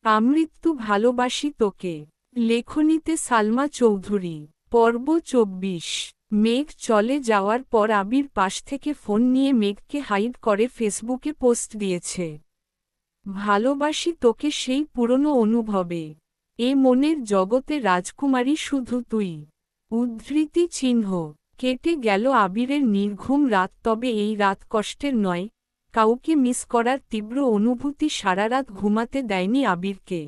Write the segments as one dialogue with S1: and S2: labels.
S1: আমৃত্যু ভালোবাসি তোকে। লেখনীতে সালমা চৌধুরী। পর্ব ২৪। মেঘ চলে যাওয়ার পর আবির পাশ থেকে ফোন নিয়ে মেঘকে হাইড করে ফেসবুকে পোস্ট দিয়েছে। ভালোবাসি তোকে সেই পুরনো অনুভবে। এ মনের জগতে রাজকুমারী শুধু তুই। উদ্ধৃতি চিহ্ন। কেটে গেল আবিরের নির্ঘুম রাত, তবে এই রাত কষ্টের নয়। কাউকে মিস করার তীব্র অনুভূতি সারারাত ঘুমাতে দেয়নি আবিরকে।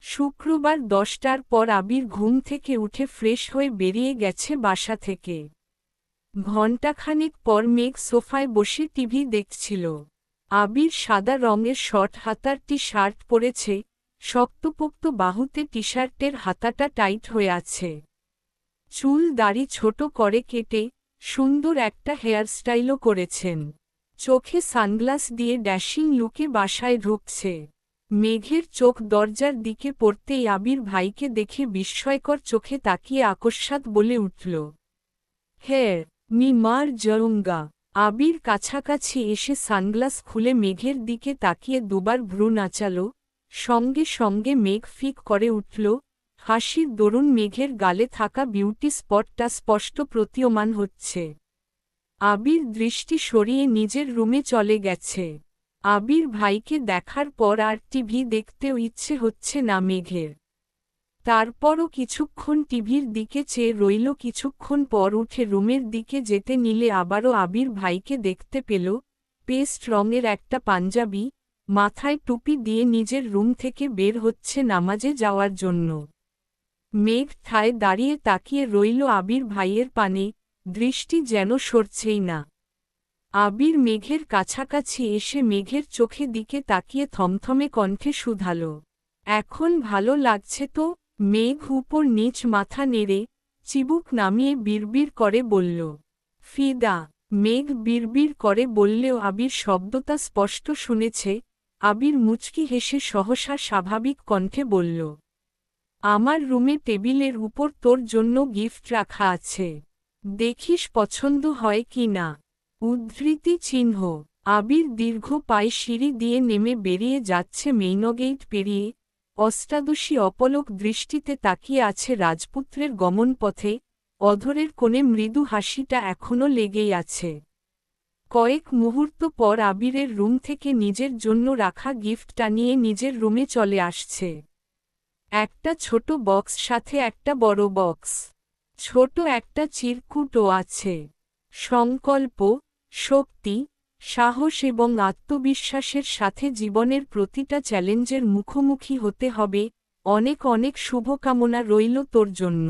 S1: শুক্রবার ১০টার পর আবির ঘুম থেকে উঠে ফ্রেশ হয়ে বেরিয়ে গেছে বাসা থেকে। ঘণ্টাখানেক পর মেঘ সোফায় বসে টিভি দেখছিল। আবির সাদা রঙের শর্ট হাতার টি শার্ট পরেছে, শক্তপোক্ত বাহুতে টি শার্টের হাতাটা টাইট হয়ে আছে। চুল দাড়ি ছোট করে কেটে সুন্দর একটা হেয়ারস্টাইলও করেছেন। চোখে সানগ্লাস দিয়ে ড্যাশিং লুকে বাসায় ঢুকছে। মেঘের চোখ দরজার দিকে পড়তেই আবির ভাইকে দেখে বিস্ময়কর চোখে তাকিয়ে আকস্মাৎ বলে উঠল, হ্যাঁ মি মার জরুঙ্গা। আবির কাছাকাছি এসে সানগ্লাস খুলে মেঘের দিকে তাকিয়ে দুবার ভ্রু নাচাল। সঙ্গে সঙ্গে মেঘ ফিক করে উঠল। হাসির দরুন মেঘের গালে থাকা বিউটি স্পটটা স্পষ্ট প্রতীয়মান হচ্ছে। আবির দৃষ্টি সরিয়ে নিজের রুমে চলে গেছে। আবির ভাইকে দেখার পর আর টিভি দেখতেও ইচ্ছে হচ্ছে না মেঘের। তারপরও কিছুক্ষণ টিভির দিকে চেয়ে রইল। কিছুক্ষণ পর উঠে রুমের দিকে যেতে নিলে আবারও আবির ভাইকে দেখতে পেল। পেস্ট রঙের একটা পাঞ্জাবি, মাথায় টুপি দিয়ে নিজের রুম থেকে বের হচ্ছে নামাজে যাওয়ার জন্য। মেঘ ঠায় দাঁড়িয়ে তাকিয়ে রইল আবির ভাইয়ের পানে, দৃষ্টি যেন সরছেই না। আবির মেঘের কাছাকাছি এসে মেঘের চোখে দিকে তাকিয়ে থমথমে কণ্ঠে শুধাল, এখন ভালো লাগছে তো? মেঘ উপর নিচ মাথা নেড়ে চিবুক নামিয়ে বিড়বিড় করে বলল, ফিদা। মেঘ বিড়বিড় করে বললেও আবির শব্দটা স্পষ্ট শুনেছে। আবির মুচকি হেসে সহসা স্বাভাবিক কণ্ঠে বলল, আমার রুমে টেবিলের উপর তোর জন্য গিফট রাখা আছে, দেখিস পছন্দ হয় কি না। উদ্ধৃতি চিহ্ন। আবির দীর্ঘ পায়ে সিঁড়ি দিয়ে নেমে বেরিয়ে যাচ্ছে। মেইনগেট পেরিয়ে অষ্টাদশী অপলক দৃষ্টিতে তাকিয়ে আছে রাজপুত্রের গমনপথে। অধরের কোণে মৃদু হাসিটা এখনও লেগেই আছে। কয়েক মুহূর্ত পর আবিরের রুম থেকে নিজের জন্য রাখা গিফটটা নিয়ে নিজের রুমে চলে আসছে। একটা ছোট বক্স, সাথে একটা বড় বক্স। ছোট একটা চিরকুটও আছে। সংকল্প, শক্তি, সাহস এবং আত্মবিশ্বাসের সাথে জীবনের প্রতিটা চ্যালেঞ্জের মুখোমুখি হতে হবে। অনেক অনেক শুভকামনা রইল তোর জন্য।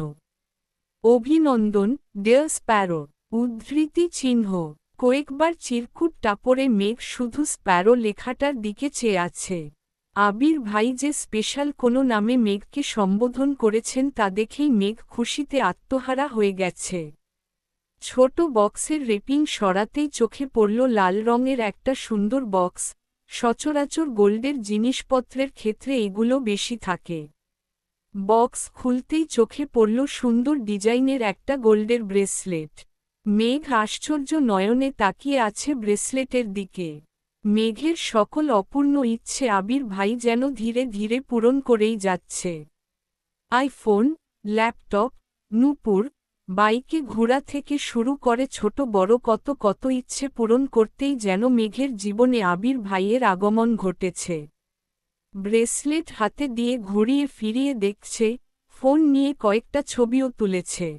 S1: অভিনন্দন, ডিয়ার স্প্যারো। উদ্ধৃতি চিহ্ন। কয়েকবার চিরকুটটা পড়ে মেঘ শুধু স্প্যারো লেখাটার দিকে চেয়ে আছে। আবির ভাই যে স্পেশাল কোনো নামে মেঘকে সম্বোধন করেছেন তা দেখেই মেঘ খুশিতে আত্মহারা হয়ে গেছে। ছোট বক্সের রেপিং সরাতেই চোখে পড়ল লাল রঙের একটা সুন্দর বক্স। সচরাচর গোল্ডের জিনিসপত্রের ক্ষেত্রে এগুলো বেশি থাকে। বক্স খুলতেই চোখে পড়ল সুন্দর ডিজাইনের একটা গোল্ডের ব্রেসলেট। মেঘ আশ্চর্য নয়নে তাকিয়ে আছে ব্রেসলেটের দিকে। মেঘের সকল অপূর্ণ ইচ্ছে আবির ভাই যেন ধীরে ধীরে পূরণ করেই যাচ্ছে। আইফোন, ল্যাপটপ, নূপুর, বাইকে ঘোরা থেকে শুরু করে ছোট বড় কত কত ইচ্ছে পূরণ করতেই যেন মেঘের জীবনে আবির ভাইয়ের আগমন ঘটেছে। ব্রেসলেট হাতে দিয়ে ঘুরিয়ে ফিরিয়ে দেখছে, ফোন নিয়ে কয়েকটা ছবিও তুলেছে।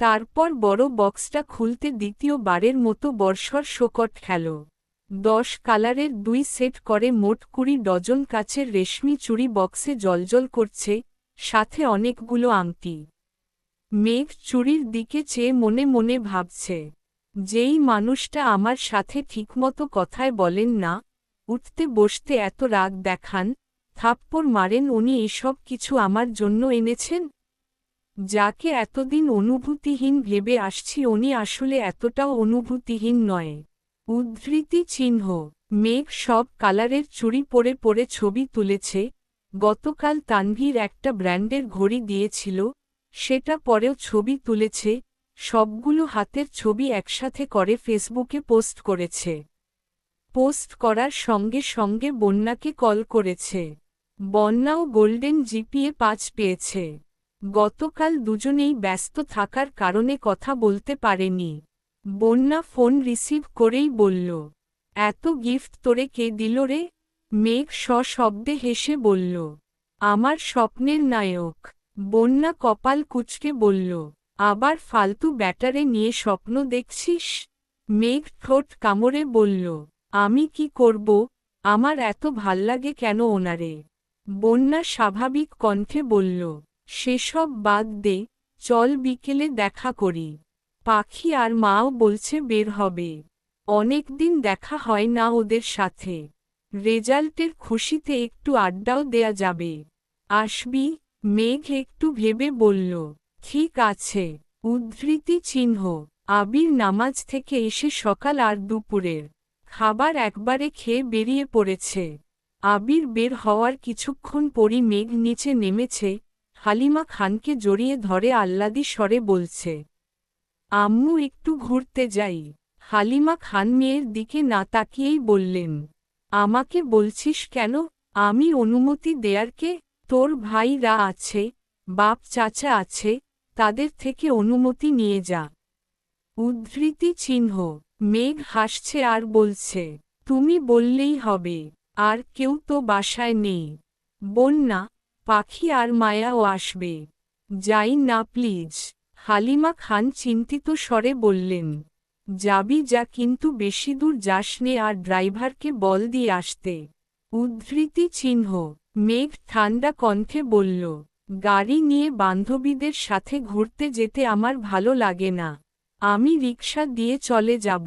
S1: তারপর বড় বক্সটা খুলতে দ্বিতীয়বারের মতো বর্ষর শোকট খেল। 10 কালারের 2 সেট করে মোট 20 ডজন কাচের রেশমি চুড়ি বক্সে জ্বলজ্বল করছে, সাথে অনেকগুলো আংটি। মেঘ চুড়ির দিকে চেয়ে মনে মনে ভাবছে, যেই মানুষটা আমার সাথে ঠিকমতো কথায় বলেন না, উঠতে বসতে এত রাগ দেখান, থাপ্পড় মারেন, উনি এসব কিছু আমার জন্য এনেছেন। যাকে এতদিন অনুভূতিহীন ভেবে আসছি উনি আসলে এতটাও অনুভূতিহীন নয়। উদ্ধৃতি চিহ্ন। মেঘ সব কালারের চুড়ি পরে পরে ছবি তুলেছে। গতকাল তানভীর একটা ব্র্যান্ডের ঘড়ি দিয়েছিল, সেটা পরেও ছবি তুলেছে। সবগুলো হাতের ছবি একসাথে করে ফেসবুকে পোস্ট করেছে। পোস্ট করার সঙ্গে সঙ্গে বন্যাকে কল করেছে। বন্যাও গোল্ডেন জিপিএ 5 পেয়েছে। গতকাল দুজনেই ব্যস্ত থাকার কারণে কথা বলতে পারেনি। বন্যা ফোন রিসিভ করেই বলল, এত গিফট তোরে কে দিল রে? মেঘ সশব্দে হেসে বলল, আমার স্বপ্নের নায়ক। বন্যা কপাল কুঁচকে বলল, আবার ফালতু ব্যাটারে নিয়ে স্বপ্ন দেখছিস? মেঘ ঠোঁট কামড়ে বলল, আমি কি করব, আমার এত ভাল্লাগে কেন ওনারে? বন্যা স্বাভাবিক কণ্ঠে বলল, সেসব বাদ দে, চল বিকেলে দেখা করি। পাখি আর মাও বলছে বের হবে। অনেকদিন দেখা হয় না ওদের সাথে। রেজাল্টের খুশিতে একটু আড্ডাও দেয়া যাবে। আসবি? মেঘ একটু ভেবে বলল, ঠিক আছে। উদ্ধৃতি চিহ্ন। আবির নামাজ থেকে এসে সকাল আর দুপুরের খাবার একবারে খেয়ে বেরিয়ে পড়েছে। আবির বের হওয়ার কিছুক্ষণ পরই মেঘ নিচে নেমেছে, হালিমা খানকে জড়িয়ে ধরে আহ্লাদি স্বরে বলছে, আম্মু একটু ঘুরতে যাই। হালিমা খান মেয়ের দিকে না তাকিয়েই বললেন, আমাকে বলছিস কেন? আমি অনুমতি দেয়ার কে? তোর ভাইরা আছে, বাপ চাচা আছে, তাদের থেকে অনুমতি নিয়ে যা। উদ্ধৃতি চিহ্ন। মেঘ হাসছে আর বলছে, তুমি বললেই হবে, আর কেউ তো বাসায় নেই। বন্যা, পাখি আর মায়াও আসবে। যাই না প্লিজ। হালিমা খান চিন্তিত স্বরে বললেন, যাবি যা, কিন্তু বেশি দূর যাস নে, আর ড্রাইভারকে বল দিয়ে আসতে। উদ্ধৃতি চিহ্ন। মেঘ ঠান্ডা কণ্ঠে বলল, গাড়ি নিয়ে বান্ধবীদের সাথে ঘুরতে যেতে আমার ভালো লাগে না। আমি রিকশা দিয়ে চলে যাব।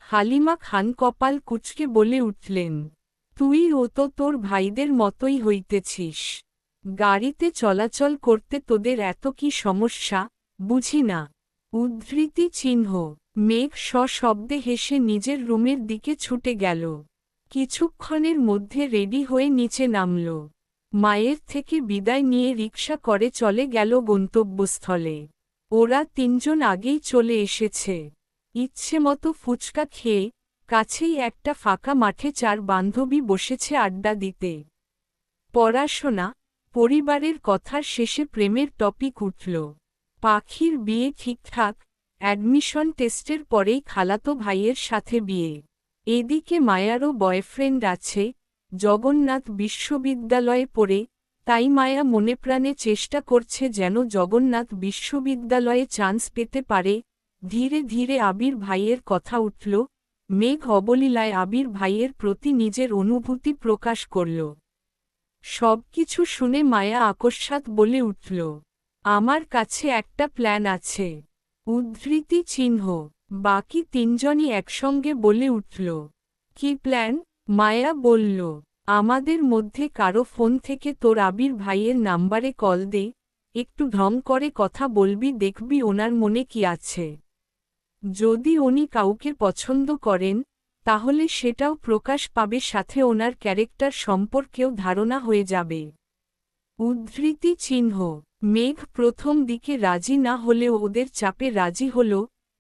S1: হালিমা খান কপাল কুঁচকে বলে উঠলেন, তুই ও তো তোর ভাইদের মতোই হইতেছিস। গাড়িতে চলাচল করতে তোদের এত কি সমস্যা, বুঝি না। উদ্ধৃতি চিহ্ন। মেঘ সশব্দে হেসে নিজের রুমের দিকে ছুটে গেল। কিছুক্ষণের মধ্যে রেডি হয়ে নিচে নামল। মায়ের থেকে বিদায় নিয়ে রিকশা করে চলে গেল গন্তব্যস্থলে। ওরা তিনজন আগেই চলে এসেছে। ইচ্ছেমতো ফুচকা খেয়ে কাছেই একটা ফাঁকা মাঠে 4 বান্ধবী বসেছে আড্ডা দিতে। পড়াশোনা, পরিবারের কথার শেষে প্রেমের টপিক উঠল। পাখির বিয়ে ঠিকঠাক, অ্যাডমিশন টেস্টের পরেই খালাতো ভাইয়ের সাথে বিয়ে। এদিকে মায়ারও বয়ফ্রেন্ড আছে, জগন্নাথ বিশ্ববিদ্যালয়ে পড়ে, তাই মায়া মনেপ্রাণে চেষ্টা করছে যেন জগন্নাথ বিশ্ববিদ্যালয়ে চান্স পেতে পারে। ধীরে ধীরে আবির ভাইয়ের কথা উঠল। মেঘ অবলীলায় আবির ভাইয়ের প্রতি নিজের অনুভূতি প্রকাশ করল। সবকিছু শুনে মায়া আকস্মাৎ বলে উঠল, আমার কাছে একটা প্ল্যান আছে। উদ্ধৃতি চিহ্ন। বাকি তিনজনই একসঙ্গে বলে উঠল, কি প্ল্যান? মায়া বলল, আমাদের মধ্যে কারো ফোন থেকে তোর আবির ভাইয়ের নাম্বারে কল দে, একটু ঢং করে কথা বলবি, দেখবি ওনার মনে কি আছে। যদি উনি কাউকে পছন্দ করেন, তাহলে সেটাও প্রকাশ পাবে, সাথে ওনার ক্যারেক্টার সম্পর্কেও ধারণা হয়ে যাবে। উদ্ধৃতি চিহ্ন। মেঘ প্রথম দিকে রাজি না হলেও ওদের চাপে রাজি হল।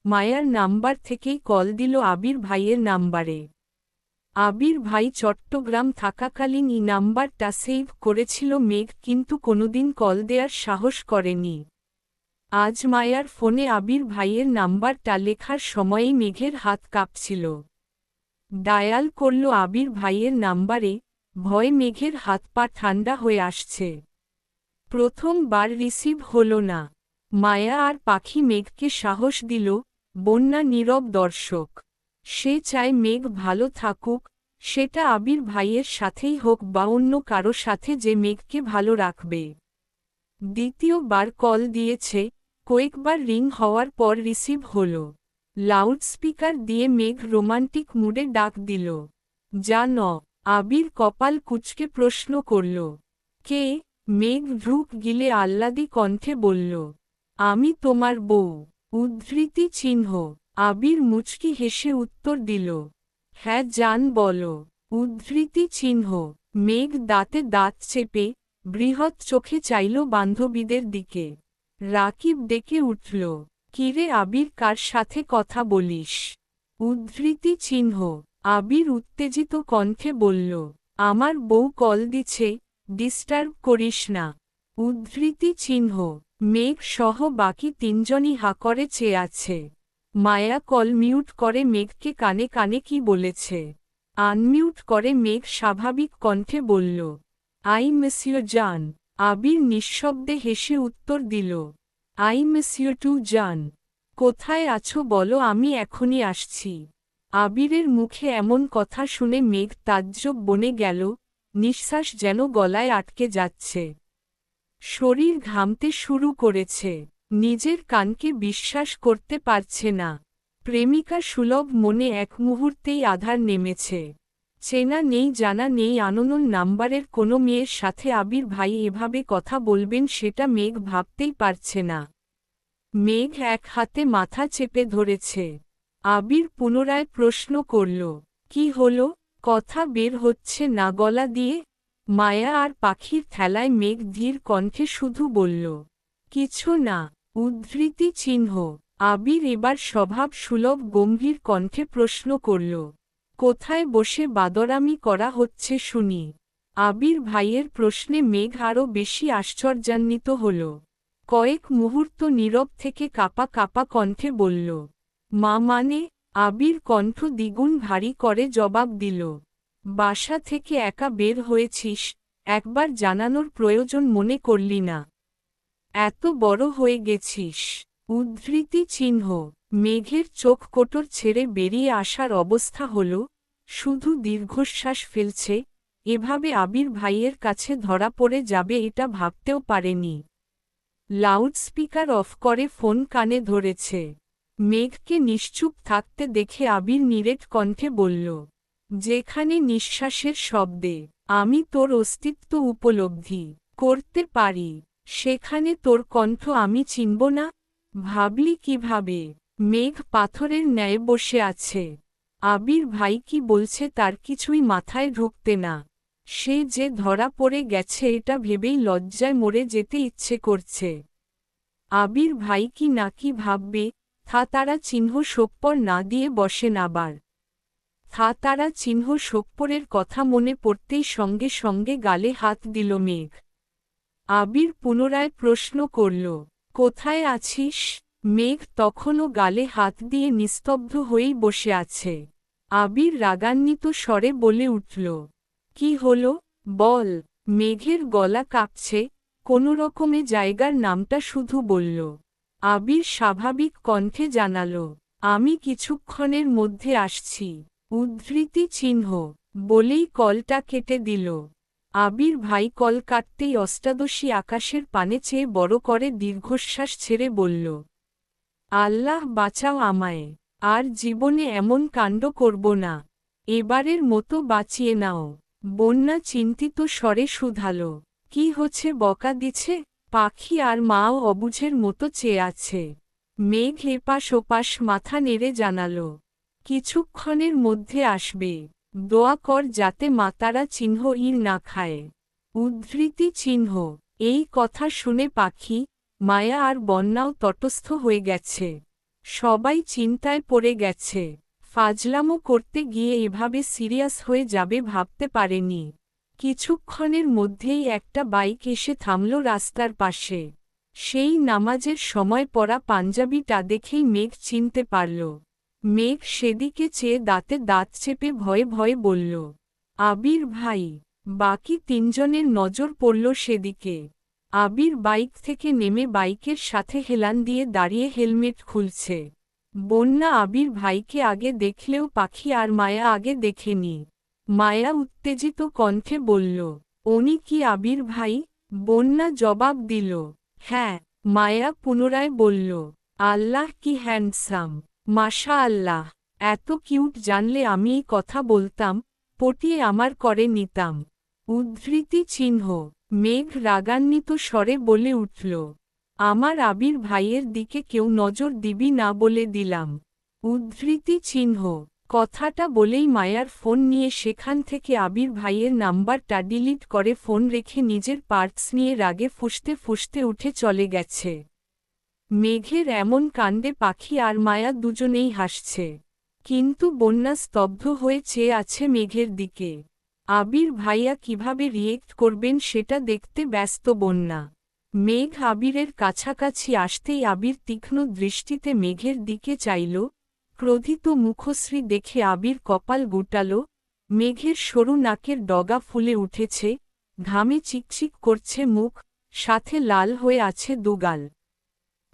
S1: মায়ার নাম্বার থেকেই কল দিল আবির ভাইয়ের নাম্বারে। আবির ভাই চট্টগ্রাম থাকাকালীন এই নাম্বারটা সেভ করেছিল মেঘ, কিন্তু কোনোদিন কল দেয়ার সাহস করেনি। আজ মায়ার ফোনে আবির ভাইয়ের নাম্বারটা লেখার সময়েই মেঘের হাত কাঁপছিল। ডায়াল করল আবির ভাইয়ের নাম্বারে, ভয়ে মেঘের হাত পা ঠান্ডা হয়ে আসছে। প্রথমবার রিসিভ হল না। মায়া আর পাখি মেঘকে সাহস দিল। বন্যা নীরব দর্শক। সে চায় মেঘ ভালো থাকুক, সেটা আবির ভাইয়ের সাথেই হোক বা অন্য কারো সাথে যে মেঘকে ভালো রাখবে। দ্বিতীয়বার কল দিয়েছে, কয়েকবার রিং হওয়ার পর রিসিভ হল। লাউডস্পিকার দিয়ে মেঘ রোমান্টিক মুডে ডাক দিল, জান? আবির কপাল কুঁচকে প্রশ্ন করল, কে? মেঘ ভ্রুক গিলে আহ্লাদি কণ্ঠে বলল, আমি তোমার বউ। উদ্ধৃতি চিহ্ন। আবির মুচকি হেসে উত্তর দিল, হ্যাঁ জান, বলো। উদ্ধৃতি চিহ্ন। মেঘ দাঁতে দাঁত চেপে বৃহৎ চোখে চাইল বান্ধবীদের দিকে। রাকিব ডেকে উঠল, কিরে আবির, কার সাথে কথা বলিস? উদ্ধৃতি চিহ্ন। আবির উত্তেজিত কণ্ঠে বলল, আমার বউ কল দিছে, ডিস্টার্ব করিস না। উদ্ধৃতি চিহ্ন। মেঘ সহ বাকি তিনজনই হা করে চেয়ে আছে। মায়া কল মিউট করে মেঘকে কানে কানে কি বলেছে আনমিউট করে মেঘ স্বাভাবিক কণ্ঠে বলল, আই মিস ইউ জান। আবির নিঃশব্দে হেসে উত্তর দিল, আই মিস ইউ টু জান। কোথায় আছো বলো, আমি এখনই আসছি। আবিরের মুখে এমন কথা শুনে মেঘ তাজ্জব বনে গেল, নিঃশ্বাস যেন গলায় আটকে যাচ্ছে। শরীর ঘামতে শুরু করেছে। নিজের কানকে বিশ্বাস করতে পারছে না। প্রেমিকা সুলভ মনে এক মুহূর্তেই আধার নেমেছে। চেনা নেই জানা নেই আননোন নাম্বারের কোনো মেয়ের সাথে আবির ভাই এভাবে কথা বলবেন সেটা মেঘ ভাবতেই পারছে না। মেঘ এক হাতে মাথা চেপে ধরেছে। আবির পুনরায় প্রশ্ন করল, কি হলো? কথা বের হচ্ছে না গলা দিয়ে। মায়া আর পাখির থেলায় মেঘ ধীর কণ্ঠে শুধু বলল, কিছু না। উদ্ধৃতি চিহ্ন। আবির এবার স্বভাব সুলভ গম্ভীর কণ্ঠে প্রশ্ন করল, কোথায় বসে বাদরামি করা হচ্ছে শুনি? আবির ভাইয়ের প্রশ্নে মেঘ আরও বেশি আশ্চর্যান্বিত হল। কয়েক মুহূর্ত নীরব থেকে কাপা কাপা কণ্ঠে বলল, মা মানে? আবির কণ্ঠ দ্বিগুণ ভারী করে জবাব দিল, বাসা থেকে একা বের হয়েছিস, একবার জানানোর প্রয়োজন মনে করলি না? এত বড় হয়ে গেছিস। উদ্ধৃতি চিহ্ন। মেঘের চোখ কোটর ছেড়ে বেরিয়ে আসার অবস্থা হল, শুধু দীর্ঘশ্বাস ফেলছে। এভাবে আবির ভাইয়ের কাছে ধরা পড়ে যাবে এটা ভাবতেও পারেনি। লাউডস্পিকার অফ করে ফোন কানে ধরেছে। মেঘকে নিশ্চুপ থাকতে দেখে আবির নিরেট কণ্ঠে বলল, যেখানে নিঃশ্বাসের শব্দে আমি তোর অস্তিত্ব উপলব্ধি করতে পারি, সেখানে তোর কণ্ঠ আমি চিনব না? ভাবলি কিভাবে? মেঘ পাথরের ন্যায় বসে আছে। আবির ভাই কি বলছে তার কিছুই মাথায় ঢুকতে না। সে যে ধরা পড়ে গেছে এটা ভেবেই লজ্জায় মরে যেতে ইচ্ছে করছে। আবির ভাই কি না কি ভাববে? তারা চিহ্ন সোপ্পর না দিয়ে বসেন আবার। তারা চিহ্ন সোপ্পরের কথা মনে পড়তেই সঙ্গে সঙ্গে গালে হাত দিল মেঘ। আবির পুনরায় প্রশ্ন করল, কোথায় আছিস? মেঘ তখনও গালে হাত দিয়ে নিস্তব্ধ হয়েই বসে আছে। আবির রাগান্বিত স্বরে বলে উঠল, কি হলো বল? মেঘের গলা কাঁপছে, কোনোরকমে জায়গার নামটা শুধু বলল। আবির স্বাভাবিক কণ্ঠে জানাল, আমি কিছুক্ষণের মধ্যে আসছি। উদ্ধৃতি চিহ্ন। বলেই কলটা কেটে দিল। আবির ভাই কল কাটতেই অষ্টাদশী আকাশের পানে চেয়ে বড় করে দীর্ঘশ্বাস ছেড়ে বলল, আল্লাহ বাঁচাও আমায়। আর জীবনে এমন কাণ্ড করব না। এবারের মতো বাঁচিয়ে নাও। বন্যা চিন্তিত স্বরে শুধাল, কি হচ্ছে? বকা দিছে? পাখি আর মাও অবুঝের মতো চেয়ে আছে। মেঘ এপাশ ওপাশ মাথা নেড়ে জানাল, কিছুক্ষণের মধ্যে আসবে। দোয়া কর যাতে মাতারা চিহ্ন ইর না খায়। উদ্ধৃতি চিহ্ন। এই কথা শুনে পাখি, মায়া আর বন্যাও তটস্থ হয়ে গেছে। সবাই চিন্তায় পড়ে গেছে। ফাজলামো করতে গিয়ে এভাবে সিরিয়াস হয়ে যাবে ভাবতে পারেনি। কিছুক্ষণের মধ্যেই একটা বাইক এসে থামল রাস্তার পাশে। সেই নামাজের সময় পরা পাঞ্জাবিটা দেখেই মেঘ চিনতে পারল। মেঘ সেদিকে চেয়ে দাঁতে দাঁত চেপে ভয়ে ভয়ে বলল, আবির ভাই। বাকি তিনজনের নজর পড়ল সেদিকে। আবির বাইক থেকে নেমে বাইকের সাথে হেলান দিয়ে দাঁড়িয়ে হেলমেট খুলছে। বন্যা আবির ভাইকে আগে দেখলেও পাখি আর মায়া আগে দেখেনি। মায়া উত্তেজিত কণ্ঠে বলল, উনি কি আবির ভাই? বন্যা জবাব দিল, হ্যাঁ। মায়া পুনরায় বলল, আল্লাহ কি হ্যান্ডসাম। মাশা আল্লাহ। এত কিউট জানলে আমি এই কথা বলতাম, পটিয়ে আমার করে নিতাম। উদ্ধৃতি চিহ্ন। মেঘ রাগান্বিত স্বরে বলে উঠল, আমার আবির ভাইয়ের দিকে কেউ নজর দিবি না বলে দিলাম। উদ্ধৃতি চিহ্ন। কথাটা বলেই মায়ার ফোন নিয়ে সেখান থেকে আবির ভাইয়ের নাম্বারটা ডিলিট করে ফোন রেখে নিজের পার্টস নিয়ে রাগে ফুঁসতে ফুঁসতে উঠে চলে গেছে। মেঘের এমন কাণ্ডে পাখি আর মায়া দুজনেই হাসছে। কিন্তু বন্যা স্তব্ধ হয়ে চেয়ে আছে মেঘের দিকে। আবির ভাইয়া কিভাবে রিয়েক্ট করবেন সেটা দেখতে ব্যস্ত বন্যা। মেঘ আবিরের কাছাকাছি আসতেই আবির তীক্ষ্ণ দৃষ্টিতে মেঘের দিকে চাইল, ক্রোধিত মুখশ্রী দেখে আবির কপাল গুটাল। মেঘের সরু নাকের ডগা ফুলে উঠেছে, ঘামে চিকচিক করছে মুখ, সাথে লাল হয়ে আছে দুগাল।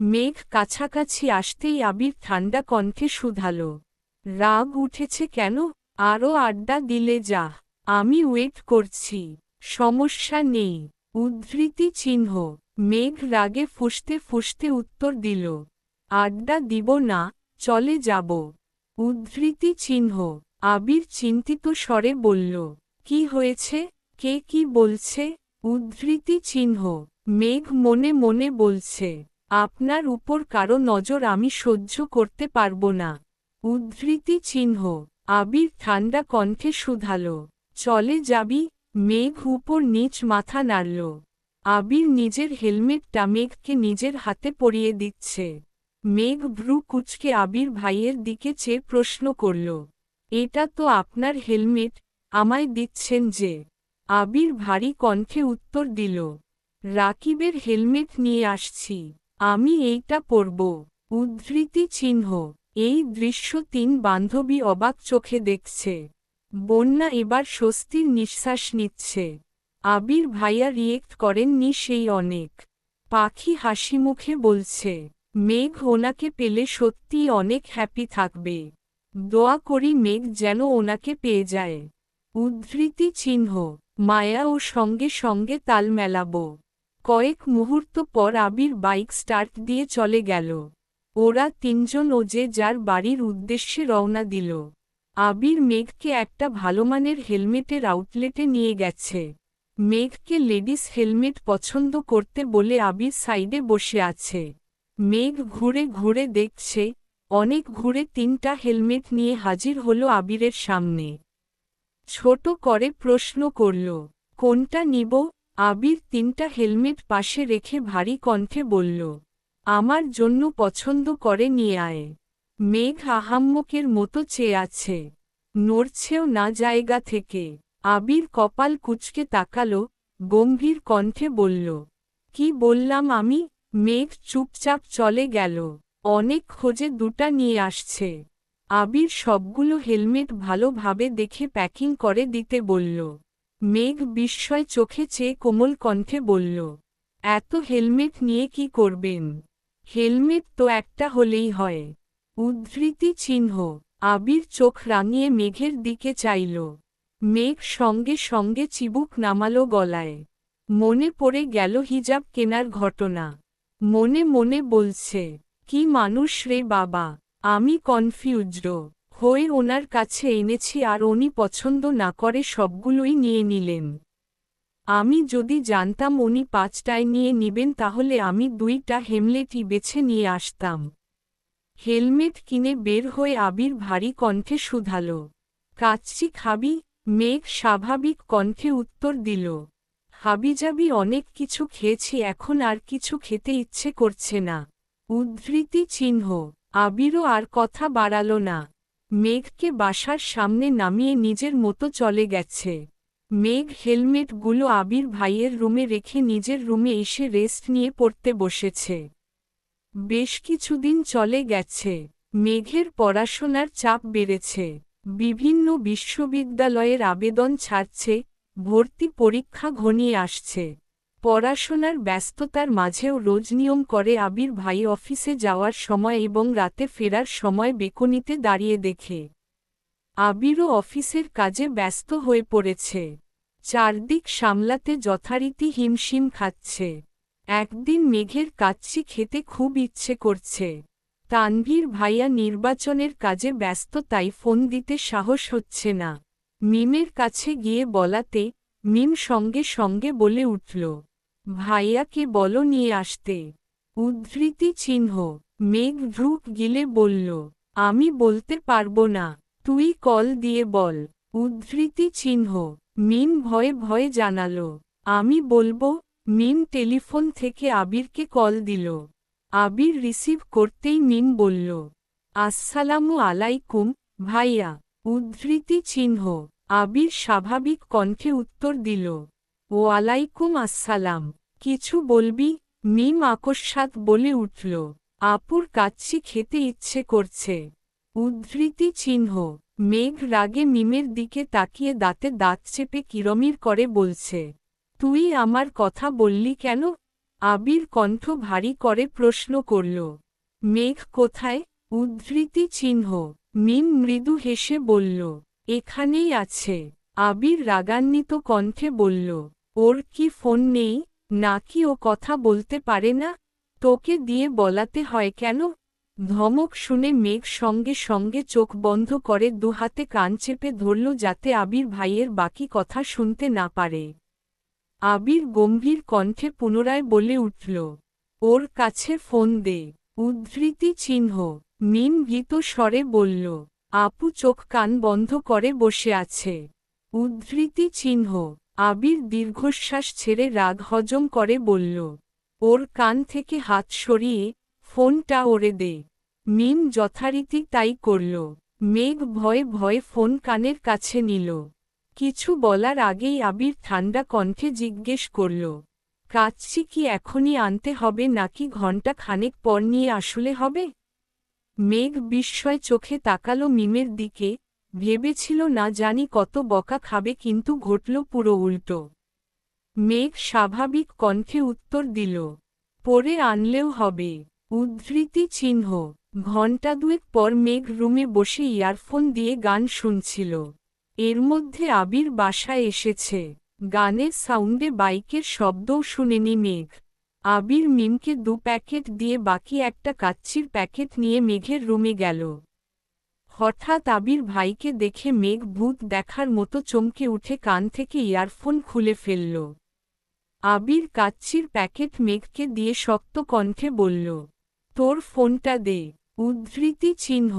S1: মেঘ কাছাকাছি আসতেই আবির ঠান্ডা কণ্ঠে শুধাল, রাগ উঠেছে কেন? আরও আড্ডা দিলে যা, আমি ওয়েট করছি। সমস্যা নেই। উদ্ধৃতি চিহ্ন। মেঘ রাগে ফুঁসতে ফুঁসতে উত্তর দিল, আড্ডা দিব না, চলে যাব। উদ্ধৃতি চিহ্ন। আবির চিন্তিত স্বরে বলল, কি হয়েছে? কে কি বলছে? উদ্ধৃতি চিহ্ন। মেঘ মনে মনে বলছে, আপনার উপর কারো নজর আমি সহ্য করতে পারব না। উদ্ধৃতি চিহ্ন। আবির ঠান্ডা কণ্ঠে শুধাল, চলে যাবি? মেঘ উপর নিচ মাথা নাড়ল। আবির নিজের হেলমেটটা মেঘকে নিজের হাতে পরিয়ে দিচ্ছে। মেঘ ভ্রু কুঁচকে আবির ভাইয়ের দিকে চেয়ে প্রশ্ন করল, এটা তো আপনার হেলমেট, আমায় দিচ্ছেন যে? আবির ভারী কণ্ঠে উত্তর দিল, রাকিবের হেলমেট নিয়ে আসছি, আমি এইটা পরব। উদ্ধৃতি চিহ্ন। এই দৃশ্য তিন বান্ধবী অবাক চোখে দেখছে। বন্যা এবার স্বস্তির নিঃশ্বাস নিচ্ছে। আবির ভাইয়া রিয়েক্ট করেননি সেই অনেক। পাখি হাসিমুখে বলছে, মেঘ ওনাকে পেলে সত্যিই অনেক হ্যাপি থাকবে। দোয়া করি মেঘ যেন ওনাকে পেয়ে যায়। উদ্ধৃতি চিহ্ন। মায়া ও সঙ্গে সঙ্গে তাল মেলাব। কয়েক মুহূর্ত পর আবির বাইক স্টার্ট দিয়ে চলে গেল। ওরা তিনজন ও যে যার বাড়ির উদ্দেশ্যে রওনা দিল। আবির মেঘকে একটা ভালোমানের হেলমেটের আউটলেটে নিয়ে গেছে। মেঘকে লেডিস হেলমেট পছন্দ করতে বলে আবির সাইডে বসে আছে। মেঘ ঘুরে ঘুরে দেখছে, অনেক ঘুরে তিনটা হেলমেট নিয়ে হাজির হলো আবিরের সামনে। ছোট করে প্রশ্ন করল, কোনটা নিব? আবির তিনটা হেলমেট পাশে রেখে ভারী কণ্ঠে বলল, আমার জন্য পছন্দ করে নিয়ে আয়। মেঘ আহাম্মকের মতো চেয়ে আছে, নড়ছেও না জায়গা থেকে। আবির কপাল কুঁচকে তাকালো, গম্ভীর কণ্ঠে বলল, কি বললাম আমি? মেঘ চুপচাপ চলে গেল। অনেক খোঁজে দুটা নিয়ে আসছে। আবির সবগুলো হেলমেট ভালোভাবে দেখে প্যাকিং করে দিতে বলল। মেঘ বিস্ময় চোখে চেয়ে কোমল কণ্ঠে বলল, এত হেলমেট নিয়ে কি করবেন? হেলমেট তো একটা হলেই হয়। উদ্ধৃতি চিহ্ন। আবির চোখ রাঙিয়ে মেঘের দিকে চাইল। মেঘ সঙ্গে সঙ্গে চিবুক নামালো গলায়। মনে পড়ে গেল হিজাব কেনার ঘটনা। মনে মনে বলছে, কি মানুষ রে বাবা, আমি কনফিউজড হয়ে ওনার কাছে এনেছি আর উনি পছন্দ না করে সবগুলোই নিয়ে নিলেন। আমি যদি জানতাম উনি পাঁচটায় নিয়ে নিবেন তাহলে আমি দুইটা হেলমেটই বেছে নিয়ে আসতাম। হেলমেট কিনে বের হয়ে আবির ভারী কণ্ঠে শুধাল, কাচ্চি খাবি? মেঘ স্বাভাবিক কণ্ঠে উত্তর দিল, হাবিজাবি অনেক কিছু খেয়েছি, এখন আর কিছু খেতে ইচ্ছে করছে না। উদ্ধৃতি চিহ্ন। আবিরও আর কথা বাড়াল না। মেঘকে বাসার সামনে নামিয়ে নিজের মতো চলে গেছে। মেঘ হেলমেটগুলো আবির ভাইয়ের রুমে রেখে নিজের রুমে এসে রেস্ট নিয়ে পড়তে বসেছে। বেশ কিছুদিন চলে গেছে। মেঘের পড়াশোনার চাপ বেড়েছে। বিভিন্ন বিশ্ববিদ্যালয়ের আবেদন ছাড়ছে, ভর্তি পরীক্ষা ঘনিয়ে আসছে। পড়াশোনার ব্যস্ততার মাঝেও রোজ নিয়ম করে আবির ভাই অফিসে যাওয়ার সময় এবং রাতে ফেরার সময় বেকনিতে দাঁড়িয়ে দেখে। আবিরও অফিসের কাজে ব্যস্ত হয়ে পড়েছে। চারদিক সামলাতে যথারীতি হিমশিম খাচ্ছে। একদিন মেঘের কাচ্চি খেতে খুব ইচ্ছে করছে। তানভীর ভাইয়া নির্বাচনের কাজে ব্যস্ত, তাই ফোন দিতে সাহস হচ্ছে না। মিমের কাছে গিয়ে বলাতে মিম সঙ্গে সঙ্গে বলে উঠল, ভাইয়াকে বলো নিয়ে আসতে। উদ্ধৃতি চিহ্ন। মেঘ ঢুক গিলে বলল, আমি বলতে পারবো না, তুই কল দিয়ে বল। উদ্ধৃতি চিহ্ন। মিম ভয়ে ভয়ে জানালো, আমি বলবো। মিম টেলিফোন থেকে আবিরকে কল দিল। আবির রিসিভ করতেই মিম বলল, আসসালামু আলাইকুম ভাইয়া। উদ্ধৃতি চিহ্ন। আবির স্বাভাবিক কণ্ঠে উত্তর দিল, ওয়ালাইকুম আসসালাম। কিছু বলবি? মিম আকস্মাৎ বলে উঠল, আপুর কাচ্চি খেতে ইচ্ছে করছে। উদ্ধৃতি চিহ্ন। মেঘ রাগে মিমের দিকে তাকিয়ে দাঁতে দাঁত চেপে কিরমির করে বলছে, তুই আমার কথা বললি কেন? আবির কণ্ঠ ভারী করে প্রশ্ন করল, মেঘ কোথায়? উদ্ধৃতি চিহ্ন। মিম মৃদু হেসে বলল, এখানেই আছে। আবির রাগান্বিত কণ্ঠে বলল, ওর কি ফোন নেই, নাকি ও কথা বলতে পারে না? তোকে দিয়ে বলাতে হয় কেন? ধমক শুনে মেঘ সঙ্গে সঙ্গে চোখ বন্ধ করে দুহাতে কান চেপে ধরল যাতে আবির ভাইয়ের বাকি কথা শুনতে না পারে। আবির গম্ভীর কণ্ঠে পুনরায় বলে উঠল, ওর কাছে ফোন দে। উদ্ধৃতি চিহ্ন। মিম ভীত স্বরে বলল, আপু চোখ কান বন্ধ করে বসে আছে। উদ্ধৃতি চিহ্ন। আবির দীর্ঘশ্বাস ছেড়ে রাগ হজম করে বলল, ওর কান থেকে হাত সরিয়ে ফোনটা ওরে দে। মিম যথারীতি তাই করল। মেঘ ভয়ে ভয়ে ফোন কানের কাছে নিল। কিছু বলার আগেই আবির ঠান্ডা কণ্ঠে জিজ্ঞেস করল, কাচ্চি কি এখনই আনতে হবে নাকি ঘণ্টা খানেক পর নিয়ে আসলে হবে? মেঘ বিস্ময় চোখে তাকালো মিমের দিকে, ভেবেছিল না জানি কত বকা খাবে কিন্তু ঘটল পুরো উল্টো। মেঘ স্বাভাবিক কণ্ঠে উত্তর দিল, পরে আনলেও হবে। উদ্ধৃতি চিহ্ন। ঘণ্টা দুয়েক পর মেঘ রুমে বসে ইয়ারফোন দিয়ে গান শুনছিল। এর মধ্যে আবির বাসায় এসেছে। গানের সাউন্ডে বাইকের শব্দও শুনেনি মেঘ। আবির মিমকে 2 প্যাকেট দিয়ে বাকি একটা কাচ্চির প্যাকেট নিয়ে মেঘের রুমে গেল। হঠাৎ আবির ভাইকে দেখে মেঘ ভূত দেখার মতো চমকে উঠে কান থেকে ইয়ারফোন খুলে ফেলল। আবির কাচ্চির প্যাকেট মেঘকে দিয়ে শক্ত কণ্ঠে বলল, তোর ফোনটা দে। উদ্ধৃতি চিহ্ন।